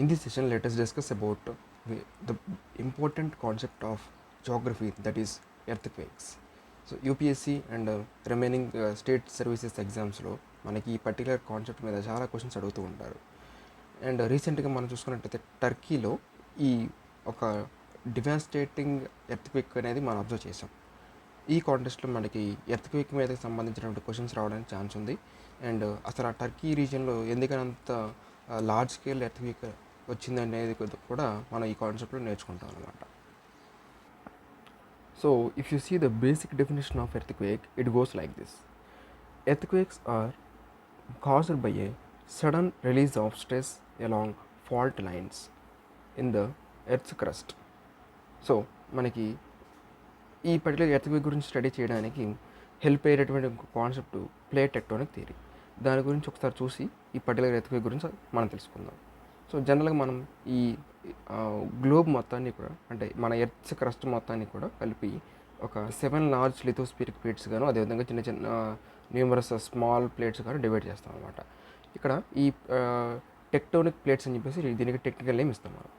In this session, let us discuss about the important concept of geography, that is earthquakes. So UPSC and remaining state services ఎగ్జామ్స్లో మనకి ఈ particular concept మీద చాలా questions అడుగుతూ ఉంటారు. And రీసెంట్గా మనం చూసుకున్నట్టయితే టర్కీలో ఈ ఒక డివాస్టేటింగ్ ఎర్త్క్వేక్ అనేది మనం అబ్జర్వ్ చేసాం. ఈ కాంటెస్ట్లో మనకి ఎర్త్క్వేక్ మీద సంబంధించినటువంటి క్వశ్చన్స్ రావడానికి ఛాన్స్ ఉంది. అండ్ అసలు ఆ టర్కీ రీజియన్లో ఎందుకనంత లార్జ్ స్కేల్ ఎర్త్క్వేక్ వచ్చింది అనేది కూడా మనం ఈ కాన్సెప్ట్లో నేర్చుకుంటాం అనమాట. So if you see the basic definition of earthquake, it goes like this. Earthquakes are caused by a sudden release of stress along fault lines in the earth's crust. So మనకి ఈ పర్టికులర్ ఎర్త్క్వేక్ గురించి study చేయడానికి help అయ్యేటటువంటి concept plate tectonic theory. దాని గురించి ఒకసారి చూసి ఈ పర్టికులర్ ఎర్త్క్వేక్ గురించి మనం తెలుసుకుందాం. సో జనరల్గా మనం ఈ గ్లోబ్ మొత్తాన్ని కూడా, అంటే మన ఎర్త్స్ క్రస్ట్ మొత్తాన్ని కూడా కలిపి ఒక 7 లార్జ్ లిథోస్పిరిక్ ప్లేట్స్ గాను, అదేవిధంగా చిన్న చిన్న న్యూమరస్ స్మాల్ ప్లేట్స్ గాను డివైడ్ చేస్తాం అనమాట. ఇక్కడ ఈ టెక్టోనిక్ ప్లేట్స్ అని చెప్పేసి దీనికి టెక్నికల్ నేమ్ ఇస్తాం మనం.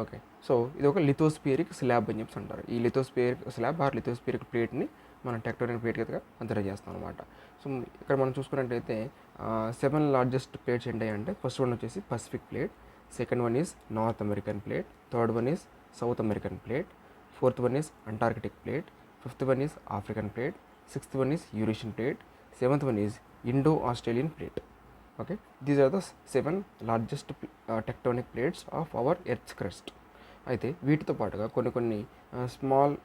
ఓకే, సో ఇది ఒక లిథోస్పియరిక్ స్లాబ్ అని చెప్పేసి అంటారు. ఈ లిథోస్పియరిక్ స్లాబ్ ఆర్ లిథోస్పియరిక్ ప్లేట్ని మనం టెక్టోనిక్ ప్లేట్ గా కన్సిడర్ చేస్తాం అనమాట. సో ఇక్కడ మనం చూసుకున్నట్టయితే 7 లార్జెస్ట్ ప్లేట్స్ ఏంటంటే, ఫస్ట్ వన్ వచ్చేసి Pacific plate, second one is North American plate, third one is South American plate, fourth one is Antarctic plate, fifth one is African plate, sixth one is Eurasian plate, seventh one is Indo Australian plate. Okay, these are the 7 largest tectonic plates of our earth's crust. అయితే వీటితో పాటుగా కొన్ని small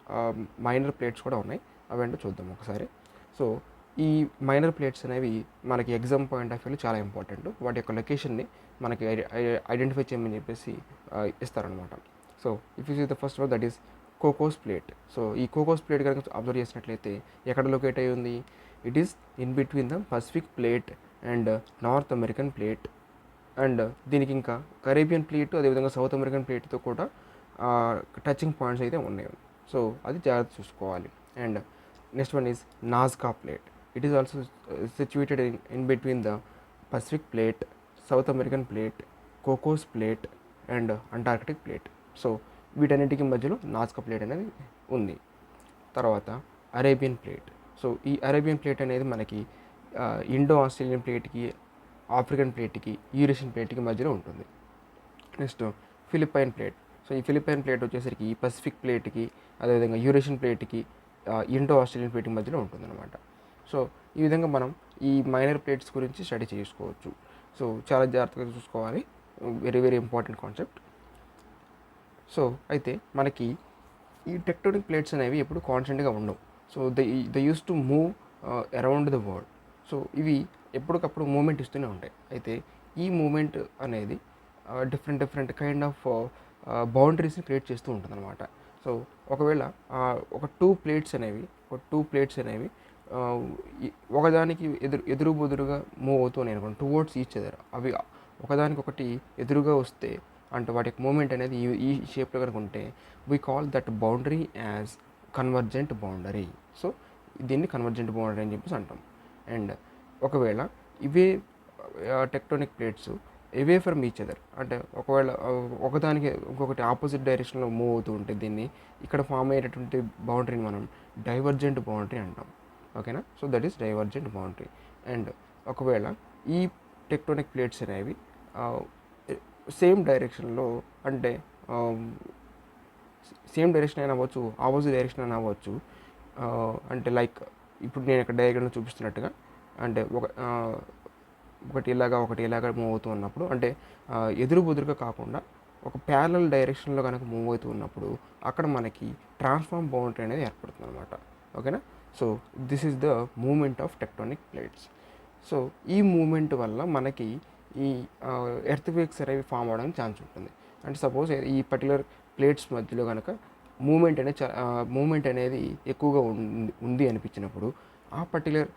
minor plates కూడా ఉన్నాయి. అవేంటో చూద్దాం ఒకసారి. So ఈ మైనర్ ప్లేట్స్ అనేవి మనకి ఎగ్జామ్ పాయింట్ ఆఫ్ వ్యూలో చాలా ఇంపార్టెంట్. వాటి యొక్క లొకేషన్ని మనకి ఐడెంటిఫై చేయమని చెప్పేసి ఇస్తారనమాట. So if you see the first one, that is Cocos plate. So ఈ కోకోస్ ప్లేట్ కనుక అబ్జర్వ్ చేసినట్లయితే ఎక్కడ లొకేట్ అయ్యి ఉంది? It is in between the Pacific plate and North American plate. And దీనికి ఇంకా కరేబియన్ ప్లేట్, అదేవిధంగా సౌత్ అమెరికన్ ప్లేట్తో కూడా టచింగ్ పాయింట్స్ అయితే ఉన్నాయి. సో అది జాగ్రత్త చూసుకోవాలి. And next one is Nazca plate. It is also situated in between the Pacific plate, south American plate, Cocos plate and Antarctic plate. So వీటన్నిటికీ మధ్యలో నాజ్కా ప్లేట్ అనేది ఉంది. తర్వాత అరేబియన్ ప్లేట్. సో ఈ అరేబియన్ ప్లేట్ అనేది మనకి Indo Australian ప్లేట్కి, African ప్లేట్కి, యూరేషియన్ ప్లేట్కి మధ్యలో ఉంటుంది. Next Philippine plate. సో ఈ ఫిలిప్పైన్ ప్లేట్ వచ్చేసరికి పసిఫిక్ ప్లేట్కి, అదేవిధంగా యూరేషియన్ ప్లేట్కి, ఇండో ఆస్ట్రేలియన్ ప్లేట్కి మధ్యలో ఉంటుందన్నమాట. సో ఈ విధంగా మనం ఈ మైనర్ ప్లేట్స్ గురించి స్టడీ చేసుకోవచ్చు. సో చాలా జాగ్రత్తగా చూసుకోవాలి, very very important concept. So అయితే మనకి ఈ టెక్టోనిక్ ప్లేట్స్ అనేవి ఎప్పుడు కాన్స్టెంట్గా ఉండవు. So they use to move around the world. So ఇవి ఎప్పటికప్పుడు మూమెంట్ ఇస్తూనే ఉంటాయి. అయితే ఈ మూమెంట్ అనేది డిఫరెంట్ కైండ్ ఆఫ్ బౌండరీస్ని క్రియేట్ చేస్తూ ఉంటుంది అనమాట. సో ఒకవేళ ఒక టూ ప్లేట్స్ అనేవి ఒకదానికి ఎదురు బెదురుగా మూవ్ అవుతున్నాయి అనుకోండి, టువర్డ్స్ ఈచ్ అదర్. అవి ఒకదానికొకటి ఎదురుగా వస్తే, అంటే వాటి యొక్క మూమెంట్ అనేది ఈ షేప్లో కనుక ఉంటే, we call that boundary as convergent boundary. So దీన్ని కన్వర్జెంట్ బౌండరీ అని చెప్పేసి అంటాం. అండ్ ఒకవేళ ఇవే tectonic plates away from each other, అంటే ఒకవేళ ఒకదానికి ఇంకొకటి ఆపోజిట్ డైరెక్షన్లో మూవ్ అవుతూ ఉంటే, దీన్ని ఇక్కడ ఫామ్ అయ్యేటటువంటి బౌండరీని మనం డైవర్జెంట్ బౌండరీ అంటాం. ఓకేనా? So that is divergent boundary. And ఒకవేళ ఈ టెక్టోనిక్ ప్లేట్స్ అనేవి సేమ్ డైరెక్షన్లో, అంటే సేమ్ డైరెక్షన్ అయినా అవ్వచ్చు, ఆపోజిట్ డైరెక్షన్ అయినా అవ్వచ్చు. అంటే లైక్ ఇప్పుడు నేను ఇక్కడ డయాగ్రామ్లో చూపిస్తున్నట్టుగా, అంటే ఒకటి ఇలాగా మూవ్ అవుతూ ఉన్నప్పుడు, అంటే ఎదురు బుదురుగా కాకుండా ఒక ప్యారలల్ డైరెక్షన్లో కనుక మూవ్ అవుతూ ఉన్నప్పుడు అక్కడ మనకి ట్రాన్స్ఫార్మ్ బౌండరీ అనేది ఏర్పడుతుంది అనమాట. ఓకేనా? So this is the movement of tectonic plates. So ఈ మూమెంట్ వల్ల మనకి ఈ ఎర్త్క్వేక్స్ అనేవి ఫామ్ అవడానికి ఛాన్స్ ఉంటుంది. అంటే సపోజ్ ఈ పర్టికులర్ ప్లేట్స్ మధ్యలో కనుక మూమెంట్ అనేది ఎక్కువగా ఉంది అనిపించినప్పుడు, ఆ పర్టికులర్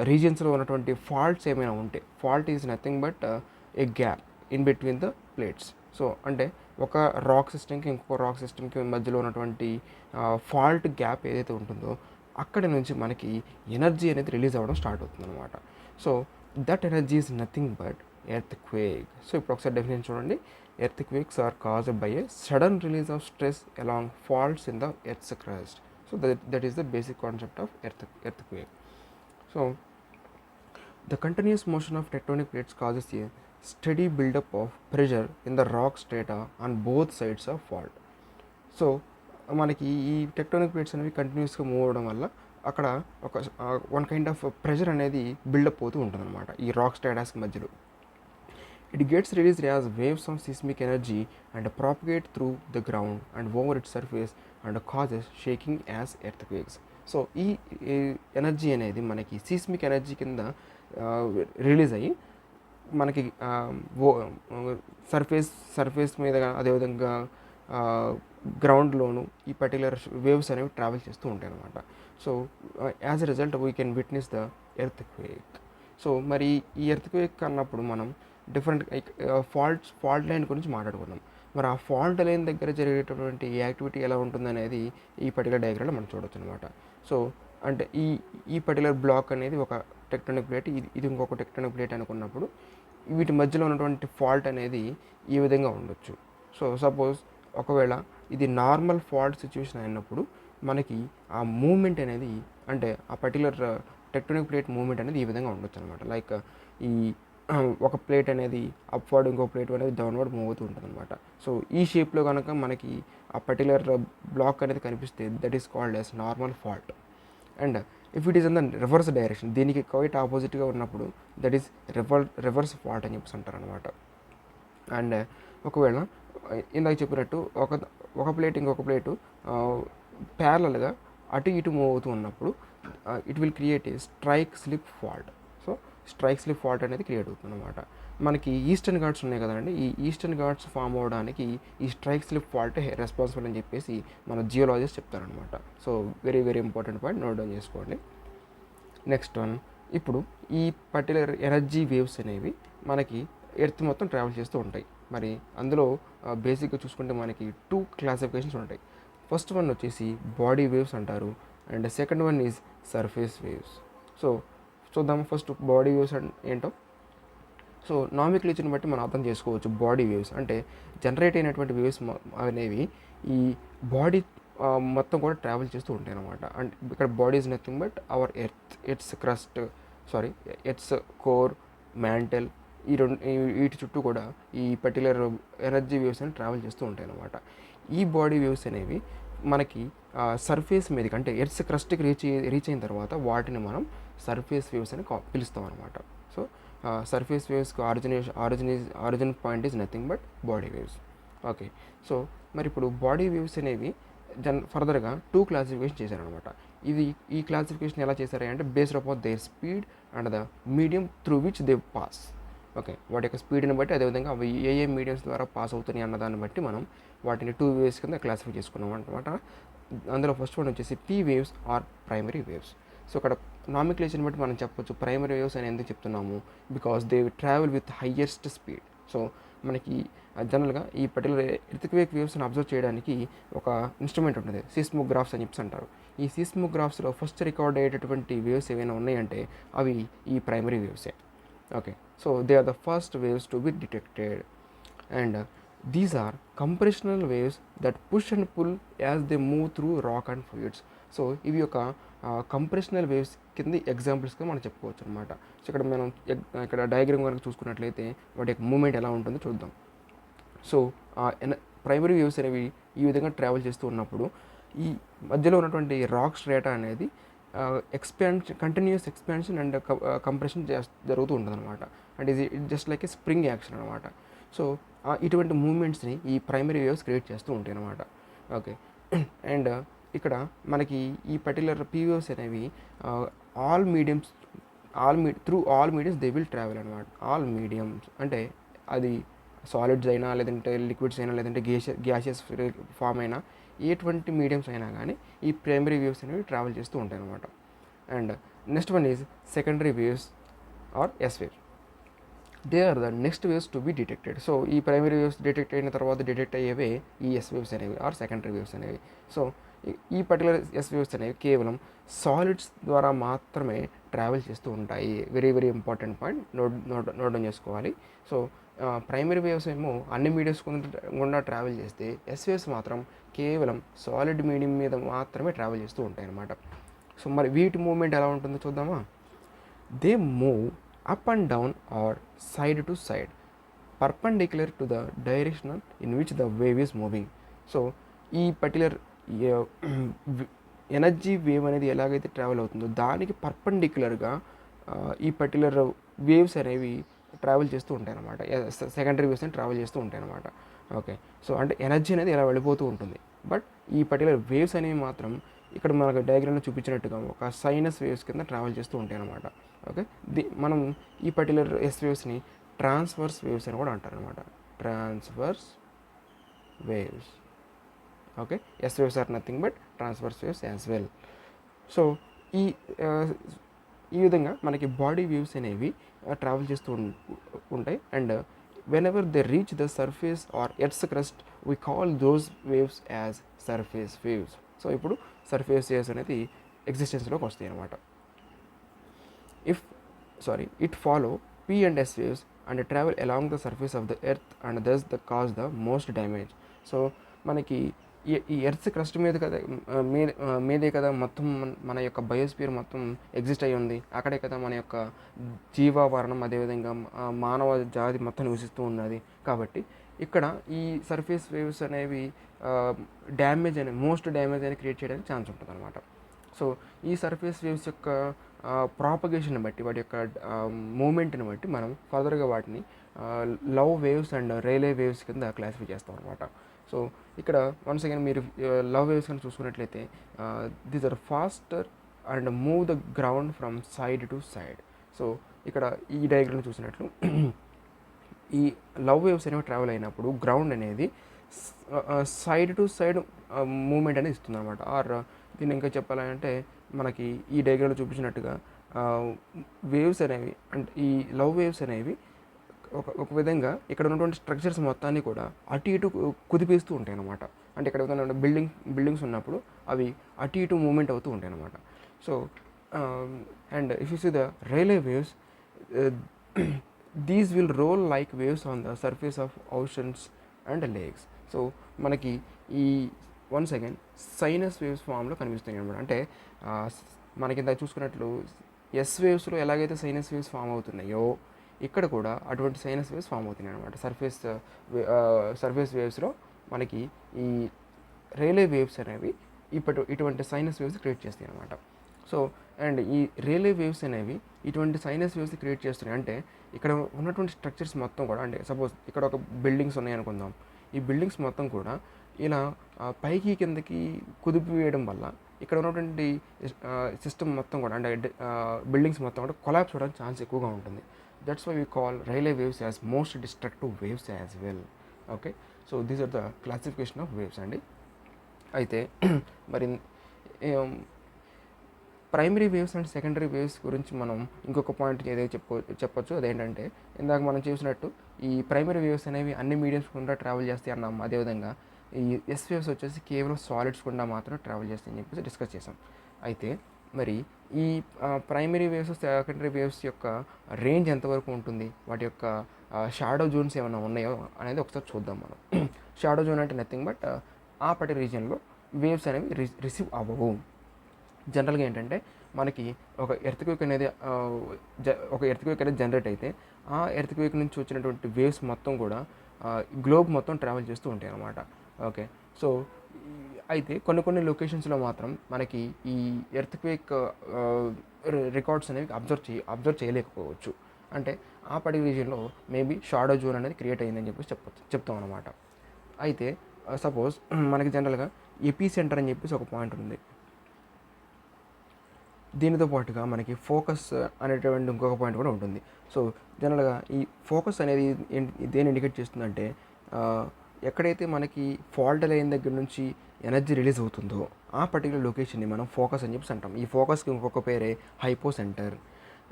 రీజియన్స్లో ఉన్నటువంటి ఫాల్ట్స్ ఏమైనా ఉంటే, fault is nothing but A gap in between the plates. So అంటే ఒక రాక్ సిస్టమ్కి ఇంకొక రాక్ సిస్టమ్కి మధ్యలో ఉన్నటువంటి ఫాల్ట్ గ్యాప్ ఏదైతే ఉంటుందో, అక్కడి నుంచి మనకి ఎనర్జీ అనేది రిలీజ్ అవ్వడం స్టార్ట్ అవుతుంది అనమాట. So that energy is nothing but earthquake. So ఇప్పుడు ఒకసారి డెఫినేషన్ చూడండి. Earthquakes are caused by a sudden release of stress along faults in the earth's crust. So that is the basic concept of earthquake. So the continuous motion of tectonic plates causes a steady buildup of pressure in the rock strata on both sides of fault. So మనకి ఈ tectonic plates అనేవి కంటిన్యూస్గా move అవ్వడం వల్ల అక్కడ ఒక one kind of pressure అనేది buildup అవుతూ ఉంటుంది అనమాట ఈ రాక్ స్ట్రాటాస్ మధ్యలో. It gets released as waves of seismic energy and propagate through the ground and over it surface and causes shaking as earthquakes. So ఈ ఎనర్జీ అనేది మనకి సిస్మిక్ ఎనర్జీ కింద రిలీజ్ అయ్యి మనకి సర్ఫేస్ మీద అదేవిధంగా గ్రౌండ్లోను ఈ పర్టికులర్ వేవ్స్ అనేవి ట్రావెల్ చేస్తూ ఉంటాయి అన్నమాట. So as a result we can witness the earthquake. So మరి ఈ ఎర్త్క్వేక్ అన్నప్పుడు మనం డిఫరెంట్ ఫాల్ట్ లైన్ గురించి మాట్లాడుకున్నాం. మరి ఆ ఫాల్ట్ లైన్ దగ్గర జరిగేటటువంటి యాక్టివిటీ ఎలా ఉంటుందనేది ఈ పర్టికులర్ డయాగ్రామ్లో మనం చూడొచ్చు అనమాట. సో అంటే ఈ పర్టికులర్ బ్లాక్ అనేది ఒక టెక్టోనిక్ ప్లేట్, ఇది ఇంకొక టెక్టోనిక్ ప్లేట్ అనుకున్నప్పుడు వీటి మధ్యలో ఉన్నటువంటి ఫాల్ట్ అనేది ఈ విధంగా ఉండొచ్చు. సో సపోజ్ ఒకవేళ ఇది నార్మల్ ఫాల్ట్ సిచ్యువేషన్ అయినప్పుడు మనకి ఆ మూమెంట్ అనేది అంటే ఆ పర్టికులర్ టెక్టోనిక్ ప్లేట్ మూమెంట్ అనేది ఈ విధంగా ఉండొచ్చు అనమాట. లైక్ ఈ ఒక ప్లేట్ అనేది అప్వర్డ్, ఇంకో ప్లేట్ అనేది డౌన్వర్డ్ మూవ్ అవుతూ ఉంటుంది అనమాట. సో ఈ షేప్లో కనుక మనకి ఆ పర్టికులర్ బ్లాక్ అనేది కనిపిస్తే that is called as normal fault. And if it is in the reverse direction, దీనికి క్వైట్ ఆపోజిట్గా ఉన్నప్పుడు దట్ ఈస్ రివర్స్ ఫాల్ట్ అని చెప్పేసి అంటారు అనమాట. అండ్ ఒకవేళ ఇందాక చెప్పినట్టు ఒక ప్లేట్ ఇంకొక ప్లేటు ప్యారలల్గా అటు ఇటు మూవ్ అవుతూ ఉన్నప్పుడు it will create a strike slip fault. So strike slip fault అనేది క్రియేట్ అవుతుంది అనమాట. మనకి ఈస్టర్న్ ఘాట్స్ ఉన్నాయి కదండి, ఈ ఈస్టర్న్ ఘాట్స్ ఫామ్ అవ్వడానికి ఈ స్ట్రైక్ స్లిప్ ఫాల్ట్ రెస్పాన్సిబుల్ అని చెప్పేసి మన జియోలాజిస్ట్ చెప్తారనమాట. So very very important point, note down చేసుకోండి. నెక్స్ట్ వన్, ఇప్పుడు ఈ పర్టికులర్ ఎనర్జీ వేవ్స్ అనేవి మనకి ఎర్త్ మొత్తం ట్రావెల్ చేస్తూ ఉంటాయి. మరి అందులో బేసిక్గా చూసుకుంటే మనకి 2 క్లాసిఫికేషన్స్ ఉంటాయి. ఫస్ట్ వన్ వచ్చేసి బాడీ వేవ్స్ అంటారు, and second one is surface waves. So చూద్దాం ఫస్ట్ బాడీ వేవ్స్ ఏంటో. సో నామిక్లేచర్ని బట్టి మనం అర్థం చేసుకోవచ్చు. బాడీ వేవ్స్ అంటే జనరేట్ అయినటువంటి వేవ్స్ అనేవి ఈ బాడీ మొత్తం కూడా ట్రావెల్ చేస్తూ ఉంటాయి అన్నమాట. అండ్ ఇక్కడ body is nothing but our earth's crust, earth's core, mantle, వీటి చుట్టూ కూడా ఈ పర్టికులర్ ఎనర్జీ వేవ్స్ అనేవి ట్రావెల్ చేస్తూ ఉంటాయి అన్నమాట. ఈ బాడీ వేవ్స్ అనేవి మనకి సర్ఫేస్ మీదకి అంటే ఎర్త్స్ క్రస్ట్కి రీచ్ అయిన తర్వాత వాటిని మనం సర్ఫేస్ వేవ్స్ అని పిలుస్తాం అనమాట. సో సర్ఫేస్ వేవ్స్కి origin point is nothing but body waves. Okay, so మరి ఇప్పుడు బాడీ వేవ్స్ అనేవి ఫర్దర్గా 2 క్లాసిఫికేషన్ చేశారనమాట. ఈ క్లాసిఫికేషన్ ఎలా చేశారు అంటే based upon there speed and the medium through which they pass. Okay, వాటి యొక్క స్పీడ్ని బట్టి అదేవిధంగా అవి ఏ మీడియంస్ ద్వారా పాస్ అవుతున్నాయి అన్నదాన్ని బట్టి మనం వాటిని 2 వేవ్స్ కింద క్లాసిఫై చేసుకున్నాం అనమాట. అందులో ఫస్ట్ వన్ వచ్చేసి P waves or primary waves. So ఇక్కడ నామిక్లేచర్ని బట్టి మనం చెప్పొచ్చు ప్రైమరీ వేవ్స్ అని ఎందుకు చెప్తున్నాము, because they travel with highest speed. So మనకి జనరల్గా ఈ పర్టికులర్ ఎర్త్క్వేక్ వేవ్స్ని అబ్జర్వ్ చేయడానికి ఒక ఇన్స్ట్రుమెంట్ ఉంటుంది, సిస్మోగ్రాఫ్స్ అని చెప్పి అంటారు. ఈ సిస్మోగ్రాఫ్స్లో ఫస్ట్ రికార్డ్ అయ్యేటటువంటి వేవ్స్ ఏవైనా ఉన్నాయంటే అవి ఈ primary వేవ్సే. Okay, so they are the first waves to be detected, and these are compressional waves that push and pull as they move through rock and fluids. So ఇవి ఒక compressional waves కింద ఎగ్జాంపుల్స్గా మనం చెప్పుకోవచ్చు అనమాట. సో ఇక్కడ diagram కనుక చూసుకున్నట్లయితే వాటి యొక్క మూమెంట్ ఎలా ఉంటుందో చూద్దాం. సో ప్రైమరీ వేవ్స్ అనేవి ఈ విధంగా ట్రావెల్ చేస్తూ ఉన్నప్పుడు ఈ మధ్యలో ఉన్నటువంటి రాక్ స్ట్రేటా అనేది కంటిన్యూస్ ఎక్స్పాన్షన్ అండ్ కంప్రెషన్ జరుగుతూ ఉంటుంది అనమాట. అండ్ ఇది జస్ట్ లైక్ ఏ స్ప్రింగ్ యాక్షన్ అనమాట. సో ఇటువంటి మూమెంట్స్ని ఈ ప్రైమరీ వేవ్స్ క్రియేట్ చేస్తూ ఉంటాయి అనమాట. ఓకే, అండ్ ఇక్కడ మనకి ఈ పర్టికులర్ పీ వేవ్స్ అనేవి through all mediums they will travel అనమాట. ఆల్ మీడియమ్స్ అంటే అది సాలిడ్స్ అయినా, లేదంటే లిక్విడ్స్ అయినా, లేదంటే గ్యాసెస్ ఫామ్ అయినా, ఎటువంటి మీడియమ్స్ అయినా కానీ ఈ ప్రైమరీ వేవ్స్ అనేవి ట్రావెల్ చేస్తూ ఉంటాయి అనమాట. And next one is secondary waves or S waves. They are the next waves to be detected. So ఈ ప్రైమరీ వేవ్స్ డిటెక్ట్ అయిన తర్వాత డిటెక్ట్ అయ్యేవే ఈ ఎస్ వేవ్స్ అనేవి ఆర్ సెకండరీ వేవ్స్ అనేవి. సో ఈ పర్టికులర్ ఎస్ వేవ్స్ అనేవి కేవలం సాలిడ్స్ ద్వారా మాత్రమే ట్రావెల్ చేస్తూ ఉంటాయి. Very very important point, note down చేసుకోవాలి. సో ప్రైమరీ వేవ్స్ ఏమో అన్ని మీడియమ్స్ గుండా ట్రావెల్ చేస్తే ఎస్ వేవ్స్ మాత్రం కేవలం సాలిడ్ మీడియం మీద మాత్రమే ట్రావెల్ చేస్తూ ఉంటాయి అన్నమాట. సో మరి వీటి మూవ్మెంట్ ఎలా ఉంటుందో చూద్దామా. They move up and down are side to side perpendicular to the direction in which the wave is moving. So ఈ పర్టికులర్ ఎనర్జీ వేవ్ అనేది ఎలాగైతే ట్రావెల్ అవుతుందో దానికి పర్పెండిక్యులర్గా ఈ పర్టికులర్ వేవ్స్ అనేవి ట్రావెల్ చేస్తూ ఉంటాయి అన్నమాట. సెకండరీ వేవ్స్ అని ట్రావెల్ చేస్తూ ఉంటాయి అన్నమాట. ఓకే, సో అంటే ఎనర్జీ అనేది ఇలా వెళ్ళిపోతూ ఉంటుంది. బట్ ఈ పర్టికులర్ వేవ్స్ అనేవి మాత్రం ఇక్కడ మనకు డయాగ్రామ్లో చూపించినట్టుగా ఒక సైనస్ వేవ్స్ కింద ట్రావెల్ చేస్తూ ఉంటాయి అన్నమాట. ఓకే, మనం ఈ పర్టికులర్ ఎస్ వేవ్స్ని ట్రాన్స్వర్స్ వేవ్స్ అని కూడా అంటారు అనమాట. Transverse waves. Okay, S waves are nothing but transverse waves as well. So ఈ విధంగా మనకి బాడీ వేవ్స్ అనేవి ట్రావెల్ చేస్తూ ఉంటాయి. And whenever they reach the surface or earth's crust we call those waves as surface waves. So ఇప్పుడు surface waves అనేది ఎగ్జిస్టెన్స్లోకి వస్తాయి అన్నమాట. It follow P and S waves and travel along the surface of the earth and thus cause the most damage. So మనకి ఈ earth crust మీద కదా మీదే కదా మొత్తం మన యొక్క బయోస్పియర్ మొత్తం ఎగ్జిస్ట్ అయ్యి ఉంది. అక్కడే కదా మన యొక్క జీవావరణం, అదేవిధంగా మానవ జాతి మొత్తం నివసిస్తూ ఉన్నది. కాబట్టి ఇక్కడ ఈ సర్ఫేస్ వేవ్స్ అనేవి మోస్ట్ డ్యామేజ్ అని క్రియేట్ చేయడానికి ఛాన్స్ ఉంటుంది అనమాట. సో ఈ సర్ఫేస్ వేవ్స్ యొక్క ప్రాపగేషన్ బట్టి, వాటి యొక్క మూమెంట్ని బట్టి మనం ఫర్దర్గా వాటిని Love waves and Rayleigh waves కింద క్లాసిఫై చేస్తాం అనమాట. సో ఇక్కడ వన్స్ అగైన్ మీరు లవ్ వేవ్స్ అని చూసుకున్నట్లయితే these are faster and move the ground from side to side. So ఇక్కడ ఈ డయాగ్రామ్ చూసినట్లు ఈ లవ్ వేవ్స్ అనేవి ట్రావెల్ అయినప్పుడు గ్రౌండ్ అనేది సైడ్ టు సైడ్ మూమెంట్ అనేది ఇస్తుంది అనమాట. ఆర్ దీన్ని ఇంకా చెప్పాలంటే మనకి ఈ డయాగ్రామ్లో చూపించినట్టుగా వేవ్స్ అనేవి అంటే ఈ లవ్ వేవ్స్ అనేవి ఒక విధంగా ఇక్కడ ఉన్నటువంటి స్ట్రక్చర్స్ మొత్తాన్ని కూడా అటు ఇటు కుదిపిస్తూ ఉంటాయి అన్నమాట. అంటే ఇక్కడ ఏదైనా బిల్డింగ్స్ ఉన్నప్పుడు అవి అటు ఇటు మూమెంట్ అవుతూ ఉంటాయి అన్నమాట. So and if you see the Rayleigh waves, these will roll like waves on the surface of oceans and lakes. So మనకి ఈ వన్స్ అగైన్ సైనస్ వేవ్స్ ఫామ్లో కనిపిస్తాయి అనమాట. అంటే మనకి ఇంత చూసుకున్నట్లు ఎస్ వేవ్స్లో ఎలాగైతే సైనస్ వేవ్స్ ఫామ్ అవుతున్నాయో ఇక్కడ కూడా అటువంటి సైనస్ వేవ్స్ ఫామ్ అవుతున్నాయి అనమాట. సర్ఫేస్ వేవ్స్లో మనకి ఈ రైల్వే వేవ్స్ అనేవి ఇటువంటి సైనస్ వేవ్స్ క్రియేట్ చేస్తాయి అనమాట. సో అండ్ ఈ రైల్వే వేవ్స్ అనేవి ఇటువంటి సైనస్ వేవ్స్ క్రియేట్ చేస్తున్నాయి. అంటే ఇక్కడ ఉన్నటువంటి స్ట్రక్చర్స్ మొత్తం కూడా, అంటే సపోజ్ ఇక్కడ ఒక బిల్డింగ్స్ ఉన్నాయి అనుకుందాం. ఈ బిల్డింగ్స్ మొత్తం కూడా ఇలా పైకి కిందకి కుదిపి వేయడం వల్ల ఇక్కడ ఉన్నటువంటి సిస్టమ్ మొత్తం కూడా, అంటే బిల్డింగ్స్ మొత్తం కూడా కొలాప్స్ అవ్వడానికి ఛాన్స్ ఎక్కువగా ఉంటుంది. That's why we call Rayleigh waves as most destructive waves as well. Okay, so these are the classification of waves అండి. అయితే మరి primary waves and secondary waves గురించి మనం ఇంకొక పాయింట్ ఏదైతే చెప్పొచ్చు. అదేంటంటే ఇందాక మనం చూసినట్టు ఈ ప్రైమరీ వేవ్స్ అనేవి అన్ని మీడియమ్స్ గుండా ట్రావెల్ చేస్తాయి అన్నాం. అదేవిధంగా ఈ ఎస్ వేవ్స్ వచ్చేసి కేవలం సాలిడ్స్ గుండా మాత్రం ట్రావెల్ చేస్తాయని చెప్పేసి డిస్కస్ చేసాం. అయితే మరి ఈ ప్రైమరీ వేవ్స్ సెకండరీ వేవ్స్ యొక్క రేంజ్ ఎంతవరకు ఉంటుంది, వాటి యొక్క షాడో జోన్స్ ఏమైనా ఉన్నాయో అనేది ఒకసారి చూద్దాం మనం. షాడో జోన్ అంటే నథింగ్ బట్ ఆ పర్టికులర్ రీజియన్లో వేవ్స్ అనేవి రిసీవ్ అవ్వవు. జనరల్గా ఏంటంటే మనకి ఒక ఎర్త్క్వేక్ అనేది జనరేట్ అయితే ఆ ఎర్త్క్వేక్ నుంచి వచ్చినటువంటి వేవ్స్ మొత్తం కూడా గ్లోబ్ మొత్తం ట్రావెల్ చేస్తూ ఉంటాయి అన్నమాట. ఓకే, సో అయితే కొన్ని లొకేషన్స్లో మాత్రం మనకి ఈ ఎర్త్క్వేక్ రికార్డ్స్ అనేవి అబ్జర్వ్ చేయలేకపోవచ్చు. అంటే ఆ పర్టికులర్ రీజియన్లో మేబీ షాడో జోన్ అనేది క్రియేట్ అయ్యిందని చెప్పేసి చెప్తాం అనమాట. అయితే సపోజ్ మనకి జనరల్గా ఎపీ సెంటర్ అని చెప్పేసి ఒక పాయింట్ ఉంది. దీనితో పాటుగా మనకి ఫోకస్ అనేటువంటి ఇంకొక పాయింట్ కూడా ఉంటుంది. సో జనరల్గా ఈ ఫోకస్ అనేది దేని ఇండికేట్ చేస్తుందంటే ఎక్కడైతే మనకి ఫాల్ట్ లైన్ దగ్గర నుంచి ఎనర్జీ రిలీజ్ అవుతుందో ఆ పర్టికులర్ లొకేషన్ని మనం ఫోకస్ అని చెప్పేసి అంటాం. ఈ ఫోకస్కి ఇంకొక పేరే హైపో సెంటర్.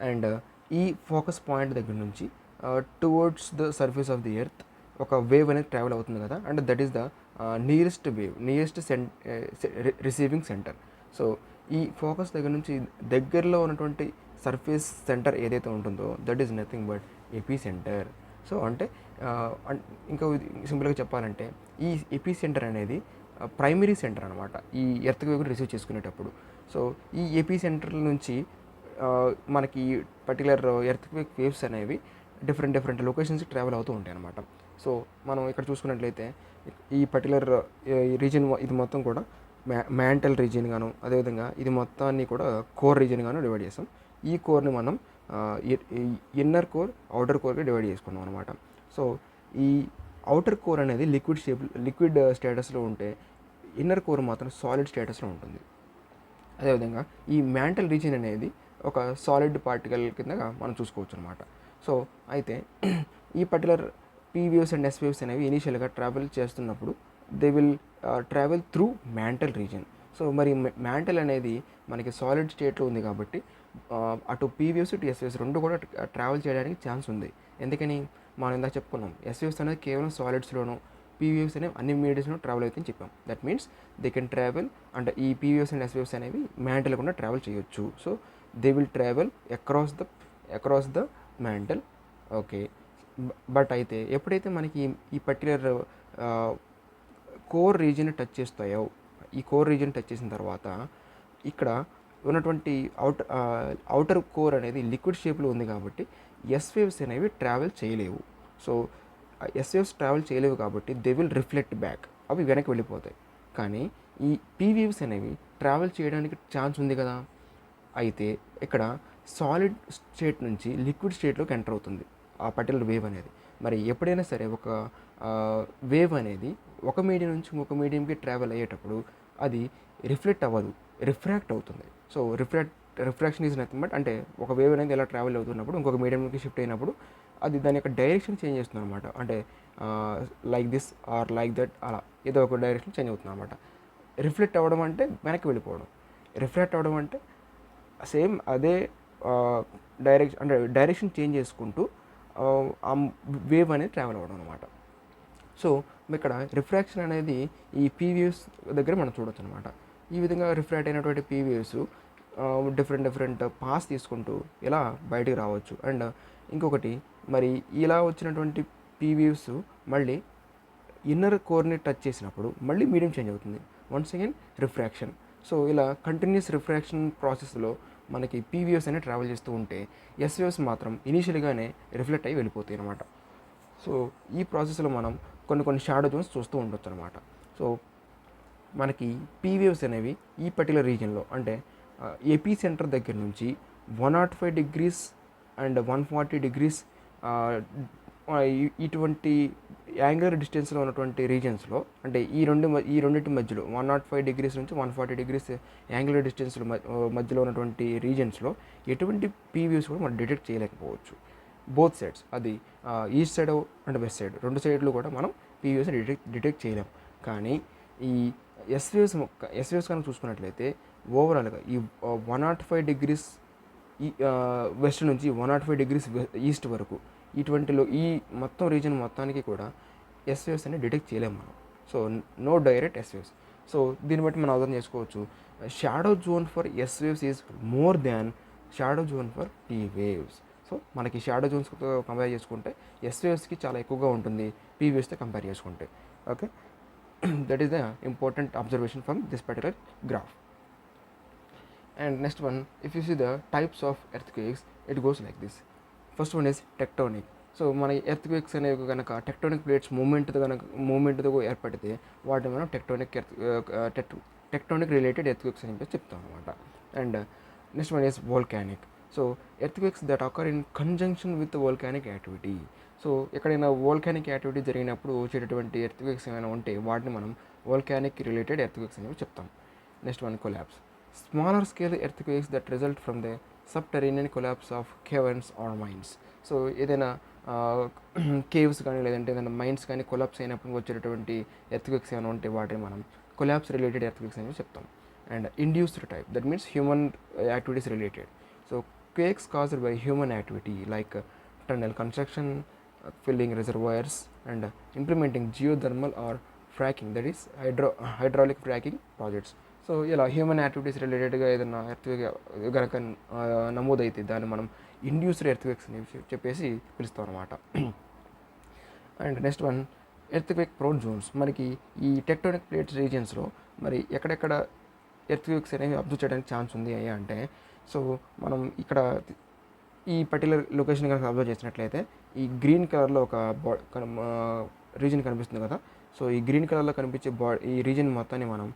అండ్ ఈ ఫోకస్ పాయింట్ దగ్గర నుంచి towards the surface of the earth ఒక వేవ్ అనేది ట్రావెల్ అవుతుంది కదా, and that is the nearest receiving centre. So ఈ ఫోకస్ దగ్గర నుంచి దగ్గరలో ఉన్నటువంటి సర్ఫేస్ సెంటర్ ఏదైతే ఉంటుందో that is nothing but ఎపీ centre. So అంటే ఇంకా సింపుల్గా చెప్పాలంటే ఈ ఎపీ సెంటర్ అనేది ప్రైమరీ సెంటర్ అనమాట ఈ ఎర్త్క్వేక్ రిసీవ్ చేసుకునేటప్పుడు. సో ఈ ఎపీ సెంటర్ నుంచి మనకి పర్టికులర్ ఎర్త్క్వేక్ వేవ్స్ అనేవి డిఫరెంట్ లొకేషన్స్కి ట్రావెల్ అవుతూ ఉంటాయి అనమాట. సో మనం ఇక్కడ చూసుకున్నట్లయితే ఈ పర్టికులర్ రీజియన్ ఇది మొత్తం కూడా మ్యాంటల్ రీజియన్ గాను, అదేవిధంగా ఇది మొత్తాన్ని కూడా కోర్ రీజియన్ గాను డివైడ్ చేస్తాం. ఈ కోర్ని మనం ఇన్నర్ కోర్, అవుటర్ కోర్గా డివైడ్ చేసుకున్నాం అనమాట. సో ఈ అవుటర్ కోర్ అనేది లిక్విడ్ స్టేటస్లో ఉంటే ఇన్నర్ కోర్ మాత్రం సాలిడ్ స్టేటస్లో ఉంటుంది. అదేవిధంగా ఈ మ్యాంటల్ రీజియన్ అనేది ఒక సాలిడ్ పార్టికల్ కింద మనం చూసుకోవచ్చు అనమాట. సో అయితే ఈ particular P waves and yes waves అనేవి ఇనీషియల్గా ట్రావెల్ చేస్తున్నప్పుడు they will travel through mantle region. So మరి మ్యాంటల్ అనేది మనకి సాలిడ్ స్టేట్లో ఉంది కాబట్టి అటు పీ వేవ్స్ ఇటు ఎస్ వేవ్స్ రెండు కూడా ట్రావెల్ చేయడానికి ఛాన్స్ ఉంది. ఎందుకని మనం ఇందాక చెప్పుకున్నాం, ఎస్ వేవ్స్ అనేది కేవలం సాలిడ్స్లోనూ, పీ వేవ్స్ అనేవి అన్ని మీడియంస్లో ట్రావెల్ అవుతాయని చెప్పాం. That means they can travel, అంటే ఈ P waves and yes waves అనేవి మ్యాంటల్ కూడా ట్రావెల్ చేయొచ్చు. So they will travel across the mantle. Okay, but అయితే ఎప్పుడైతే మనకి ఈ పర్టికులర్ కోర్ రీజియన్ టచ్ చేస్తాయో, ఈ కోర్ రీజియన్ టచ్ చేసిన తర్వాత ఇక్కడ ఉన్నటువంటి అవుటర్ కోర్ అనేది లిక్విడ్ షేప్లో ఉంది కాబట్టి ఎస్ వేవ్స్ అనేవి ట్రావెల్ చేయలేవు. సో ఎస్ వేవ్స్ ట్రావెల్ చేయలేవు కాబట్టి దే విల్ రిఫ్లెక్ట్ బ్యాక్, అవి వెనక్కి వెళ్ళిపోతాయి. కానీ ఈ పీ వేవ్స్ అనేవి ట్రావెల్ చేయడానికి ఛాన్స్ ఉంది కదా. అయితే ఇక్కడ సాలిడ్ స్టేట్ నుంచి లిక్విడ్ స్టేట్లోకి ఎంటర్ అవుతుంది ఆ పర్టికులర్ వేవ్ అనేది. మరి ఎప్పుడైనా సరే ఒక వేవ్ అనేది ఒక మీడియం నుంచి ఇంకొక మీడియంకి ట్రావెల్ అయ్యేటప్పుడు అది రిఫ్లెక్ట్ అవ్వదు, రిఫ్రాక్ట్ అవుతుంది. So refraction is nothing but, అంటే ఒక వేవ్ అనేది ఎలా ట్రావెల్ అవుతున్నప్పుడు ఇంకొక మీడియంకి షిఫ్ట్ అయినప్పుడు అది దాని యొక్క డైరెక్షన్ చేంజ్ చేస్తుంది అనమాట. అంటే like this or like that, అలా ఏదో ఒక డైరెక్షన్ చేంజ్ అవుతుంది అనమాట. రిఫ్లెక్ట్ అవ్వడం అంటే వెనక్కి వెళ్ళిపోవడం, రిఫ్రాక్ట్ అవ్వడం అంటే సేమ్ అదే డైరెక్షన్ చేంజ్ చేసుకుంటూ ఆ వేవ్ అనేది ట్రావెల్ అవ్వడం అనమాట. సో ఇక్కడ రిఫ్రాక్షన్ అనేది ఈ పీ వేవ్స్ దగ్గర మనం చూడొచ్చు అనమాట. ఈ విధంగా రిఫ్రాక్ట్ అయినటువంటి పీ వేవ్స్ డిఫరెంట్ పాస్ తీసుకుంటూ ఇలా బయటికి రావచ్చు. అండ్ ఇంకొకటి, మరి ఇలా వచ్చినటువంటి పీ వేవ్స్ మళ్ళీ ఇన్నర్ కోర్ని టచ్ చేసినప్పుడు మళ్ళీ మీడియం చేంజ్ అవుతుంది, వన్స్ అగైన్ రిఫ్రాక్షన్. సో ఇలా కంటిన్యూస్ రిఫ్రాక్షన్ ప్రాసెస్లో మనకి పీ వేవ్స్ అనేవి ట్రావెల్ చేస్తూ ఉంటే ఎస్ వేవ్స్ మాత్రం ఇనీషియల్గానే రిఫ్లెక్ట్ అయ్యి వెళ్ళిపోతాయి అనమాట. సో ఈ ప్రాసెస్లో మనం కొన్ని షాడో జోన్స్ చూస్తూ ఉండొచ్చు అనమాట. సో మనకి పీ వేవ్స్ అనేవి ఈ పర్టికులర్ రీజియన్లో, అంటే ఎపీ సెంటర్ దగ్గర నుంచి 105 degrees అండ్ 140 degrees ఇటువంటి యాంగులర్ డిస్టెన్స్లో ఉన్నటువంటి రీజియన్స్లో, అంటే ఈ రెండింటి మధ్యలో 105 degrees నుంచి 140 degrees యాంగులర్ డిస్టెన్స్లో మధ్యలో ఉన్నటువంటి రీజియన్స్లో ఎటువంటి పీ వేవ్స్ కూడా మనం డిటెక్ట్ చేయలేకపోవచ్చు. బోత్ సైడ్స్, అది east side and west side, రెండు సైడ్లు కూడా మనం పీ వేవ్స్ డిటెక్ట్ చేయలేం. కానీ ఈ ఎస్ వేవ్స్ కనుక చూసుకున్నట్లయితే ఓవరాల్గా ఈ 105 degrees వెస్ట్ నుంచి 105 degrees ఈస్ట్ వరకు ఇటువంటిలో ఈ మొత్తం రీజియన్ మొత్తానికి కూడా ఎస్ వేవ్స్ అనేది డిటెక్ట్ చేయలేము మనం. So no direct S waves. So దీన్ని బట్టి మనం అర్థం చేసుకోవచ్చు, shadow zone for S waves is more than shadow zone for P waves. So మనకి షాడో జోన్స్తో కంపేర్ చేసుకుంటే ఎస్ వేవ్స్కి చాలా ఎక్కువగా ఉంటుంది పీ వేవ్స్తో కంపేర్ చేసుకుంటే. Okay, that is the important observation from this particular graph. And next one, if you see the types of earthquakes, it goes like this. First one is tectonic. So మన earthquakes అనేవి కనుక tectonic plates మూమెంట్తో ఏర్పడితే వాటిని మనం tectonic related earthquakes అని చెప్తాం అనమాట. And next one is volcanic. So earthquakes that occur in conjunction with volcanic activity. So ఎక్కడైనా వోల్కానిక్ యాక్టివిటీ జరిగినప్పుడు వచ్చేటటువంటి ఎర్త్క్వేక్స్ ఏమైనా ఉంటే వాటిని మనం వోల్కానిక్ రిలేటెడ్ ఎర్త్క్వేక్స్ అనేవి చెప్తాం. Next one collapse. Smaller scale earthquakes that result from the subterranean collapse of caverns or mines. So ఏదైనా కేవ్స్ కానీ లేదంటే ఏదైనా మైన్స్ కానీ కొలాప్స్ అయినప్పుడు వచ్చేటటువంటి ఎర్త్క్వేక్స్ ఏమైనా ఉంటే వాటిని మనం కొలాప్స్ రిలేటెడ్ ఎర్త్క్వేక్స్ అనేవి చెప్తాం. And induced type, that means human activities related. So quakes caused by human activity like tunnel construction, filling reservoirs and implementing geothermal or fracking, that is hydraulic fracking projects. So ఇలా human activities రిలేటెడ్గా ఏదైనా earthquake కనుక నమోదైతే దాన్ని మనం induced earthquakes అని చెప్పేసి పిలుస్తాం అనమాట. And next one, earthquake prone zones. మనకి ఈ టెక్టోనిక్ ప్లేట్స్ రీజియన్స్లో మరి ఎక్కడెక్కడ ఎర్త్క్వేక్స్ అనేవి అబ్జర్వ్ చేయడానికి ఛాన్స్ ఉంది అంటే, సో మనం ఇక్కడ ఈ పర్టికులర్ లొకేషన్ కనుక అబ్జర్వ్ చేసినట్లయితే ఈ గ్రీన్ కలర్లో ఒక రీజన్ కనిపిస్తుంది కదా. సో ఈ గ్రీన్ కలర్లో కనిపించే ఈ రీజన్ మొత్తాన్ని మనం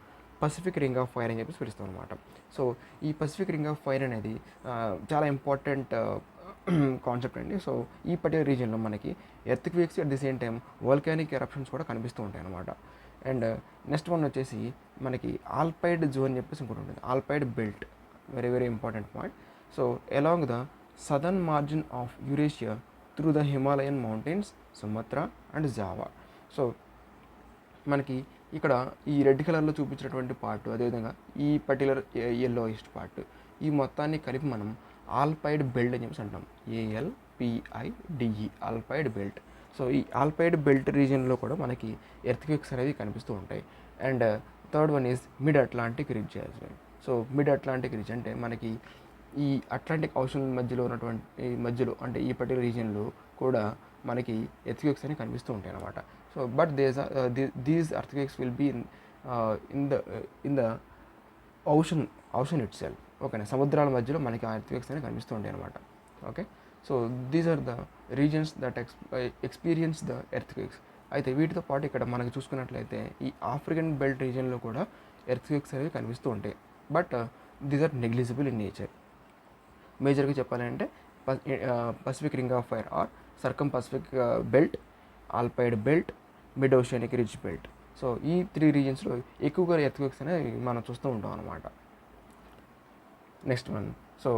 పసిఫిక్ రింగ్ ఆఫ్ ఫైర్ అని చెప్పేసి పిలుస్తాం అనమాట. సో ఈ పసిఫిక్ రింగ్ ఆఫ్ ఫైర్ అనేది చాలా ఇంపార్టెంట్ కాన్సెప్ట్ అండి. సో ఈ పర్టికులర్ రీజియన్లో మనకి earthquakes at the same time volcanic eruptions కూడా కనిపిస్తూ ఉంటాయి అనమాట. అండ్ నెక్స్ట్ వన్ వచ్చేసి మనకి ఆల్పైడ్ జోన్ అని చెప్పేసి ఇంకోటి ఉంటుంది, alpide belt, very very important point. So along the southern margin of Eurasia through the Himalayan mountains, Sumatra and Java. So మనకి ఇక్కడ ఈ రెడ్ కలర్లో చూపించినటువంటి పార్ట్, అదేవిధంగా ఈ పర్టికులర్ ఎల్లోయిస్ట్ పార్ట్, ఈ మొత్తాన్ని కలిపి మనం ఆల్పైడ్ బెల్ట్ అని చెప్పేసి అంటాం. ALPIDE, ఆల్పైడ్ belt. సో ఈ ఆల్పైడ్ బెల్ట్ రీజియన్లో కూడా మనకి ఎర్త్క్వేక్స్ అనేవి కనిపిస్తూ ఉంటాయి. And third one is mid Atlantic ridge as well. So mid Atlantic ridge అంటే మనకి ఈ అట్లాంటిక్ ఓషన్ మధ్యలో ఉన్నటువంటి అంటే ఈ పర్టికులర్ రీజియన్లో కూడా మనకి ఎర్త్క్వేక్స్ అనేవి కనిపిస్తూ ఉంటాయి అన్నమాట. So but these earthquakes will be in the ocean itself. ఓకేనా, సముద్రాల మధ్యలో మనకి ఆ ఎర్త్క్వేక్స్ అనేవి కనిపిస్తూ ఉంటాయి అనమాట. Okay, so these are the regions that experience the earthquakes. అయితే వీటితో పాటు ఇక్కడ మనకి చూసుకున్నట్లయితే ఈ ఆఫ్రికన్ బెల్ట్ రీజియన్లో కూడా ఎర్త్క్వేక్స్ అనేవి కనిపిస్తూ ఉంటాయి. But these are negligible in nature. మేజర్గా చెప్పాలంటే Pacific ring of fire or circum Pacific belt, alpide belt, mid oceanic ridge belt. So ఈ 3 రీజన్స్లో ఎక్కువగా ఎర్త్క్వేక్స్ అనేవి మనం చూస్తూ ఉంటాం అనమాట. Next one, so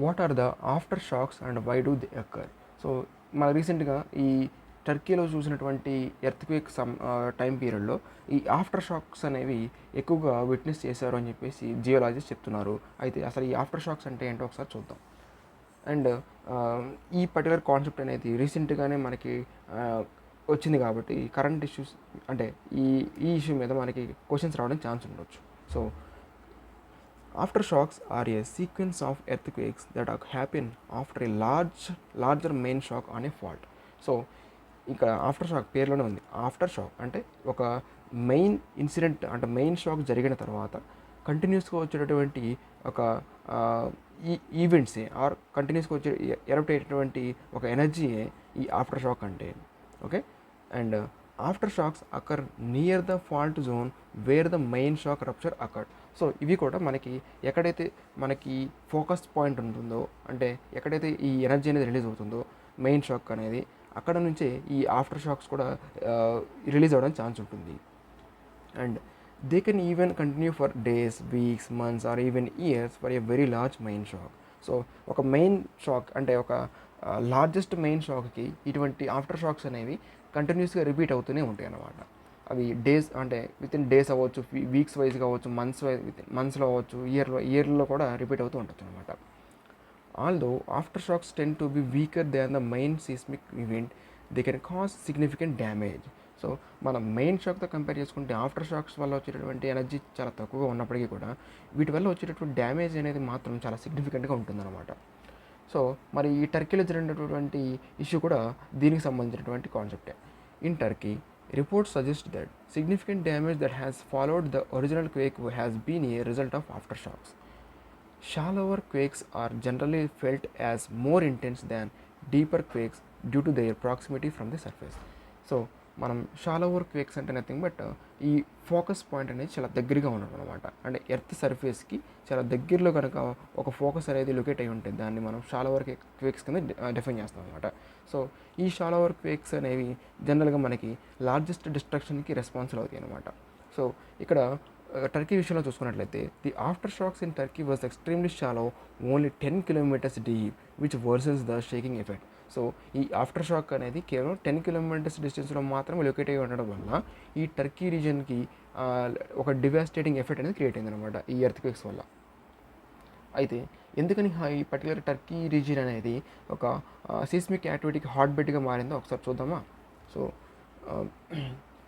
what are the aftershocks and why do they occur. So మన రీసెంట్గా ఈ టర్కీలో చూసినటువంటి ఎర్త్క్వేక్ టైం పీరియడ్లో ఈ ఆఫ్టర్ షాక్స్ అనేవి ఎక్కువగా విట్నెస్ చేశారు అని చెప్పేసి జియోలాజిస్ట్ చెప్తున్నారు. అయితే అసలు ఈ ఆఫ్టర్ షాక్స్ అంటే ఏంటో ఒకసారి చూద్దాం. అండ్ ఈ పర్టికులర్ కాన్సెప్ట్ అనేది రీసెంట్గానే మనకి వచ్చింది కాబట్టి కరెంట్ ఇష్యూస్ అంటే ఈ ఇష్యూ మీద మనకి క్వశ్చన్స్ రావడానికి ఛాన్స్ ఉండొచ్చు. So aftershocks are a sequence of earthquakes that happen after a larger main shock on a fault. So ఇక్కడ ఆఫ్టర్ షాక్ పేరులోనే ఉంది. ఆఫ్టర్ షాక్ అంటే ఒక మెయిన్ ఇన్సిడెంట్ అంటే మెయిన్ షాక్ జరిగిన తర్వాత కంటిన్యూస్గా వచ్చేటటువంటి ఒక ఈవెంట్సే ఆర్ కంటిన్యూస్గా వచ్చే ఎరప్ట్ అయ్యేటటువంటి ఒక ఎనర్జీయే ఈ ఆఫ్టర్ షాక్ అంటే. Okay, and aftershocks occur near the fault zone where the main shock rupture occurred. So ఇవి కూడా మనకి ఎక్కడైతే మనకి ఫోకస్ పాయింట్ ఉంటుందో అంటే ఎక్కడైతే ఈ ఎనర్జీ అనేది రిలీజ్ అవుతుందో మెయిన్ షాక్ అనేది, అక్కడ నుంచే ఈ ఆఫ్టర్ షాక్స్ కూడా రిలీజ్ అవ్వడానికి ఛాన్స్ ఉంటుంది. And they can even continue for days, weeks, months or even years for a very large main shock. So ఒక మెయిన్ షాక్ అంటే ఒక లార్జెస్ట్ మెయిన్ షాక్కి ఇటువంటి ఆఫ్టర్ షాక్స్ అనేవి కంటిన్యూస్గా రిపీట్ అవుతూనే ఉంటాయి అన్నమాట. అవి డేస్ అంటే విత్ ఇన్ డేస్ అవ్వచ్చు, వీక్స్ వైజ్ కావచ్చు, మంత్స్లో అవ్వచ్చు, ఇయర్లో కూడా రిపీట్ అవుతూ ఉండొచ్చు అనమాట. Although aftershocks tend to be weaker than the main seismic event, they can cause significant damage. So మనం మెయిన్ షాక్తో కంపేర్ చేసుకుంటే ఆఫ్టర్ షాక్స్ వల్ల వచ్చేటటువంటి ఎనర్జీ చాలా తక్కువగా ఉన్నప్పటికీ కూడా వీటి వల్ల వచ్చేటటువంటి డ్యామేజ్ అనేది మాత్రం చాలా సిగ్నిఫికెంట్గా ఉంటుందన్నమాట. సో మరి ఈ టర్కీలో జరిగినటువంటి ఇష్యూ కూడా దీనికి సంబంధించినటువంటి కాన్సెప్టే. In Turkey, reports suggest that significant damage that has followed the original quake has been a result of aftershocks. Shallower quakes are generally felt as more intense than deeper quakes due to their proximity from the surface. So మనం షాలోవర్ quakes అంటే nothing but ఈ focus point అనేది చాలా దగ్గరగా ఉండడం అనమాట. అంటే earth సర్ఫేస్కి చాలా దగ్గరలో కనుక ఒక ఫోకస్ అనేది లొకేట్ అయి ఉంటుంది, దాన్ని మనం షాలోవర్ క్వేక్స్ కింద డిఫైన్ చేస్తాం అనమాట. సో ఈ షాలోవర్ క్వేక్స్ అనేవి జనరల్గా మనకి లార్జెస్ట్ డిస్ట్రక్షన్కి రెస్పాన్సిబుల్ అవుతాయి అనమాట. సో ఇక్కడ టర్కీ విషయంలో చూసుకున్నట్లయితే the aftershocks in Turkey was extremely shallow, only 10 kilometers deep, which versus the shaking effect. So ఈ ఆఫ్టర్ షాక్ అనేది కేవలం 10 kilometers డిస్టెన్స్లో మాత్రమే లొకేట్ అయ్యి ఉండడం వల్ల ఈ టర్కీ రీజియన్కి ఒక డివాస్టేటింగ్ ఎఫెక్ట్ అనేది క్రియేట్ అయింది అనమాట ఈ ఎర్త్క్వేక్స్ వల్ల. అయితే ఎందుకని ఈ పర్టికులర్ టర్కీ రీజియన్ అనేది ఒక సీస్మిక్ యాక్టివిటీకి హాట్ బెడ్గా మారిందో ఒకసారి చూద్దామా.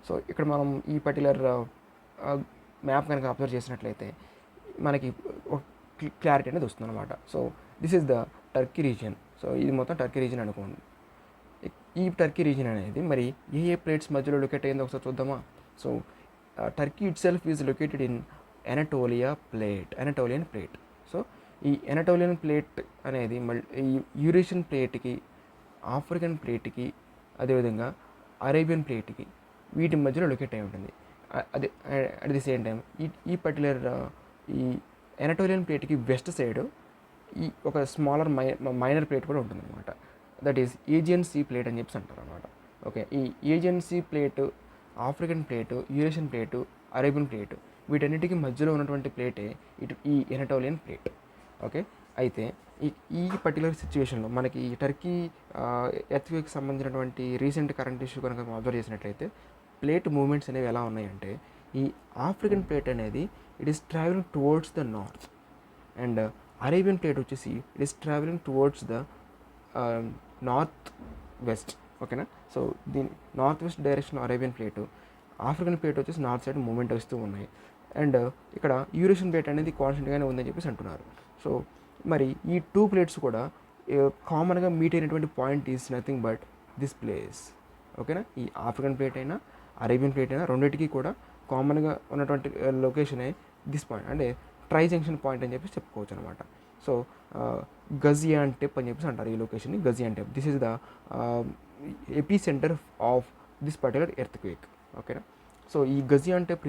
సో ఇక్కడ మనం ఈ పర్టికులర్ మ్యాప్ కనుక అబ్జర్వ్ చేసినట్లయితే మనకి ఒక క్లారిటీ అనేది వస్తుంది అనమాట. So this is the Turkey region. So ఇది మొత్తం టర్కీ రీజియన్ అనుకోండి. ఈ టర్కీ రీజియన్ అనేది మరి ఏ ప్లేట్స్ మధ్యలో లొకేట్ అయిందో ఒకసారి చూద్దామా. So Turkey it self is located in ఎనటోలియన్ plate. So ఈ ఎనటోలియన్ ప్లేట్ అనేది ఈ యూరేషియన్ ప్లేట్కి, ఆఫ్రికన్ ప్లేట్కి, అదేవిధంగా అరేబియన్ ప్లేట్కి వీటి మధ్యలో లొకేట్ అయి ఉంటుంది. అదే అట్ ది సేమ్ టైం ఈ పర్టికులర్ ఈ ఎనటోలియన్ ప్లేట్కి వెస్ట్ సైడ్ ఈ ఒక స్మాలర్ మైనర్ ప్లేట్ కూడా ఉంటుంది అనమాట. That is Aegean sea plate అని చెప్పి అంటారు అనమాట. ఓకే, ఈ Aegean sea plate, African plate, Eurasian plate, Arabian plate వీటన్నిటికీ మధ్యలో ఉన్నటువంటి ప్లేటే ఈ ఎనటోలియన్ ప్లేట్. ఓకే, అయితే ఈ పర్టికులర్ సిచ్యువేషన్లో మనకి ఈ టర్కీ ఎర్త్క్వేక్కి సంబంధించినటువంటి రీసెంట్ కరెంట్ ఇష్యూ కనుక అబ్జర్వ్ చేసినట్లయితే ప్లేట్ మూమెంట్స్ అనేవి ఎలా ఉన్నాయంటే, ఈ ఆఫ్రికన్ ప్లేట్ అనేది it is travelling towards the north, and Arabian plate వచ్చేసి it is travelling towards the north west. ఓకేనా, సో దీని north west direction Arabian plate, African plate వచ్చేసి నార్త్ సైడ్ మూమెంట్ వస్తూ ఉన్నాయి. అండ్ ఇక్కడ యూరేషియన్ ప్లేట్ అనేది కాన్స్టెంట్గానే ఉందని చెప్పేసి అంటున్నారు. సో మరి ఈ టూ ప్లేట్స్ కూడా కామన్గా మీట్ అయినటువంటి point is nothing but this place. ఓకేనా, ఈ ఆఫ్రికన్ ప్లేట్ అయినా అరేబియన్ ప్లేట్ అయినా రెండింటికి కూడా కామన్గా ఉన్నటువంటి లొకేషనే దిస్ పాయింట్, అంటే ట్రై జంక్షన్ పాయింట్ అని చెప్పేసి చెప్పుకోవచ్చు అనమాట. సో గజియాంటెప్ అని చెప్పేసి అంటారు ఈ లొకేషన్ని, Gaziantep. This is the epicentre of this particular earthquake. ఓకేనా, సో ఈ గజియాంటెప్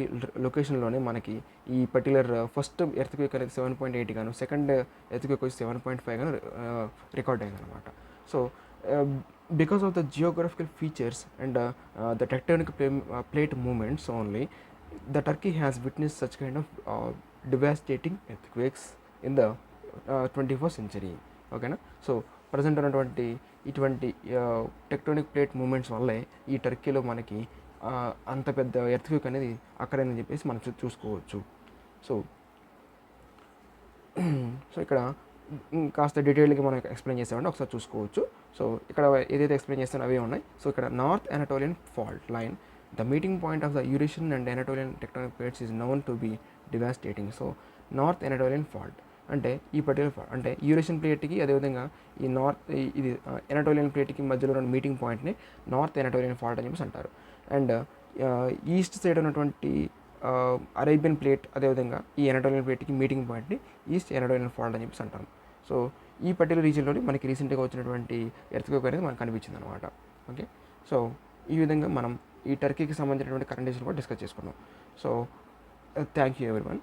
లొకేషన్లోనే మనకి ఈ పర్టికులర్ ఫస్ట్ ఎర్త్క్వేక్ అనేది 7.8 గాను, సెకండ్ ఎర్త్క్వేక్ వచ్చి 7.5 గాను రికార్డ్ అయింది అనమాట. So because of the geographical features and the tectonic plate movements only, the Turkey has witnessed such kind of devastating earthquakes in the 21st century. ఓకేనా, so present ఉన్నటువంటి ఇటువంటి tectonic plate moments వల్లే ఈ టర్కీలో మనకి అంత పెద్ద ఎర్త్క్వేక్ అనేది అక్కడని చెప్పేసి మనం చూసుకోవచ్చు. సో ఇక్కడ కాస్త డీటెయిల్గా మనం ఎక్స్ప్లెయిన్ చేసామంటే ఒకసారి చూసుకోవచ్చు. సో ఇక్కడ ఏదైతే ఎక్స్ప్లెయిన్ చేస్తానో అవే ఉన్నాయి. సో ఇక్కడ north ఎనటోలియన్ fault line, the meeting point of the Eurasian and ఎనటోలియన్ tectonic plates is known to be devastating. So north ఎనటోలియన్ fault అంటే ఈ పర్టికులర్ ఫాల్ట్ అంటే యూరేషియన్ ప్లేట్కి, అదేవిధంగా ఈ ఇది ఎనటోలియన్ ప్లేట్కి మధ్యలో ఉన్న మీటింగ్ పాయింట్ని నార్త్ ఎనటోలియన్ ఫాల్ట్ అని చెప్పేసి అంటారు. అండ్ ఈస్ట్ సైడ్ ఉన్నటువంటి అరేబియన్ ప్లేట్, అదేవిధంగా ఈ ఎనటోలియన్ ప్లేట్కి మీటింగ్ పాయింట్ని ఈస్ట్ ఎనటోలియన్ ఫాల్ట్ అని చెప్పేసి అంటారు. సో ఈ పర్టికులర్ రీజియన్లోనే మనకి రీసెంట్గా వచ్చినటువంటి ఎర్త్క్వేక్ అనేది మనకు కనిపించింది అనమాట. ఓకే, సో ఈ విధంగా మనం ఈ టర్కీకి సంబంధించినటువంటి కరెంట్ ఇష్యూని కూడా డిస్కస్ చేసుకున్నాం. So thank you everyone.